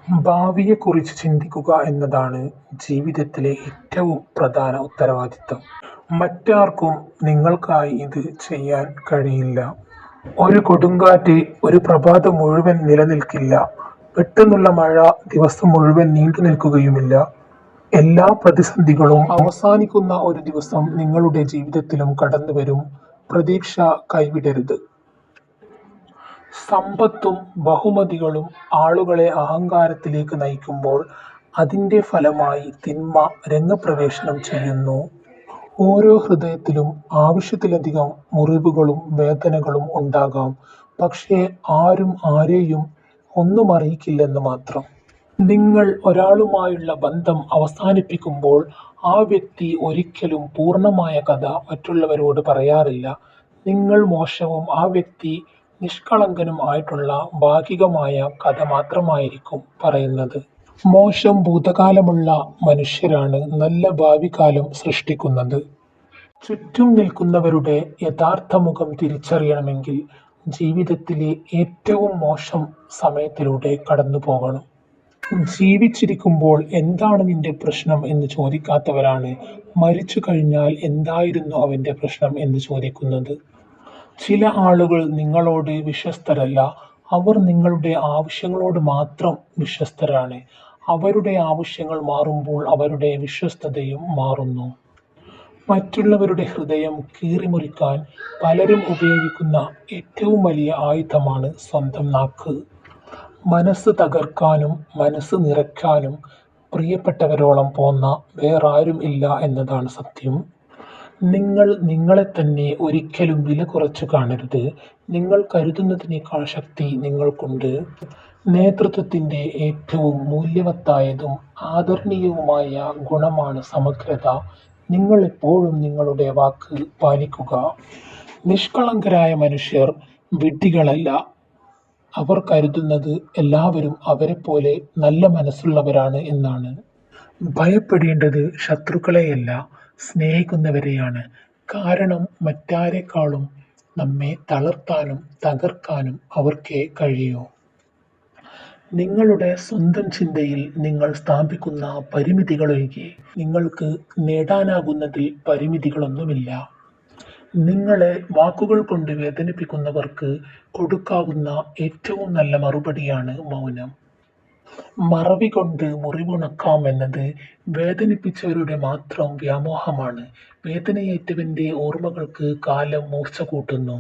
ഭാവിയെക്കുറിച്ച് ചിന്തിക്കുക എന്നതാണ് ജീവിതത്തിലെ ഏറ്റവും പ്രധാന ഉത്തരവാദിത്തം. മറ്റാർക്കും നിങ്ങൾക്കായി ഇത് ചെയ്യാൻ കഴിയില്ല. ഒരു കൊടുങ്കാറ്റ് ഒരു പ്രഭാതം മുഴുവൻ നിലനിൽക്കില്ല. പെട്ടെന്നുള്ള മഴ ദിവസം മുഴുവൻ നീണ്ടുനിൽക്കുകയുമില്ല. എല്ലാ പ്രതിസന്ധികളും അവസാനിക്കുന്ന ഒരു ദിവസം നിങ്ങളുടെ ജീവിതത്തിലും കടന്നുവരും. പ്രതീക്ഷ കൈവിടരുത്. സമ്പത്തും ബഹുമതികളും ആളുകളെ അഹങ്കാരത്തിലേക്ക് നയിക്കുമ്പോൾ അതിൻ്റെ ഫലമായി തിന്മ രംഗപ്രവേശനം ചെയ്യുന്നു. ഓരോ ഹൃദയത്തിലും ആവശ്യത്തിലധികം മുറിവുകളും വേദനകളും ഉണ്ടാകാം. പക്ഷേ ആരും ആരെയും ഒന്നും അറിയിക്കില്ലെന്ന് മാത്രം. നിങ്ങൾ ഒരാളുമായുള്ള ബന്ധം അവസാനിപ്പിക്കുമ്പോൾ ആ വ്യക്തി ഒരിക്കലും പൂർണ്ണമായ കഥ മറ്റുള്ളവരോട് പറയാറില്ല. നിങ്ങൾ മോശവും ആ വ്യക്തി നിഷ്കളങ്കനും ആയിട്ടുള്ള ഭാഗികമായ കഥ മാത്രമായിരിക്കും പറയുന്നത്. മോശം ഭൂതകാലമുള്ള മനുഷ്യരാണ് നല്ല ഭാവികാലം സൃഷ്ടിക്കുന്നത്. ചുറ്റും നിൽക്കുന്നവരുടെ യഥാർത്ഥ മുഖം തിരിച്ചറിയണമെങ്കിൽ ജീവിതത്തിലെ ഏറ്റവും മോശം സമയത്തിലൂടെ കടന്നു പോകണം. ജീവിച്ചിരിക്കുമ്പോൾ എന്താണ് നിന്റെ പ്രശ്നം എന്ന് ചോദിക്കാത്തവരാണ് മരിച്ചു കഴിഞ്ഞാൽ എന്തായിരുന്നു അവന്റെ പ്രശ്നം എന്ന് ചോദിക്കുന്നത്. ചില ആളുകൾ നിങ്ങളോട് വിശ്വസ്തരല്ല. അവർ നിങ്ങളുടെ ആവശ്യങ്ങളോട് മാത്രം വിശ്വസ്തരാണ്. അവരുടെ ആവശ്യങ്ങൾ മാറുമ്പോൾ അവരുടെ വിശ്വസ്തതയും മാറുന്നു. മറ്റുള്ളവരുടെ ഹൃദയം കീറിമുറിക്കാൻ പലരും ഉപയോഗിക്കുന്ന ഏറ്റവും വലിയ ആയുധമാണ് സ്വന്തം നാക്ക്. മനസ്സ് തകർക്കാനും മനസ്സ് നിറയ്ക്കാനും പ്രിയപ്പെട്ടവരോളം പോന്ന വേറാരും ഇല്ല എന്നതാണ് സത്യം. നിങ്ങൾ നിങ്ങളെ തന്നെ ഒരിക്കലും വില കുറച്ചു കാണരുത്. നിങ്ങൾ കരുതുന്നതിനേക്കാൾ ശക്തി നിങ്ങൾക്കുണ്ട്. നേതൃത്വത്തിൻ്റെ ഏറ്റവും മൂല്യവത്തായതും ആദരണീയവുമായ ഗുണമാണ് സമഗ്രത. നിങ്ങൾ എപ്പോഴും നിങ്ങളുടെ വാക്ക് പാലിക്കുക. നിഷ്കളങ്കരായ മനുഷ്യർ വിഡ്ഢികളല്ല. അവർ കരുതുന്നത് എല്ലാവരും അവരെപ്പോലെ നല്ല മനസ്സുള്ളവരാണ് എന്നാണ്. ഭയപ്പെടേണ്ടത് ശത്രുക്കളെയല്ല, സ്നേഹിക്കുന്നവരെയാണ്. കാരണം മറ്റാരെക്കാളും നമ്മെ തളർത്താനും തകർക്കാനും അവർക്കേ കഴിയൂ. നിങ്ങളുടെ സ്വന്തം ചിന്തയിൽ നിങ്ങൾ സ്ഥാപിക്കുന്ന പരിമിതികളൊഴികെ നിങ്ങൾക്ക് നേടാനാകുന്നതിൽ പരിമിതികളൊന്നുമില്ല. നിങ്ങളെ വാക്കുകൾ കൊണ്ട് വേദനിപ്പിക്കുന്നവർക്ക് കൊടുക്കാവുന്ന ഏറ്റവും നല്ല മറുപടിയാണ് മൗനം. മറവി കൊണ്ട് മുറിവുണക്കാം എന്നത് വേദനിപ്പിച്ചവരുടെ മാത്രം വ്യാമോഹമാണ്. വേദനയേറ്റവന്റെ ഓർമ്മകൾക്ക് കാലം മൂർച്ച കൂട്ടുന്നു.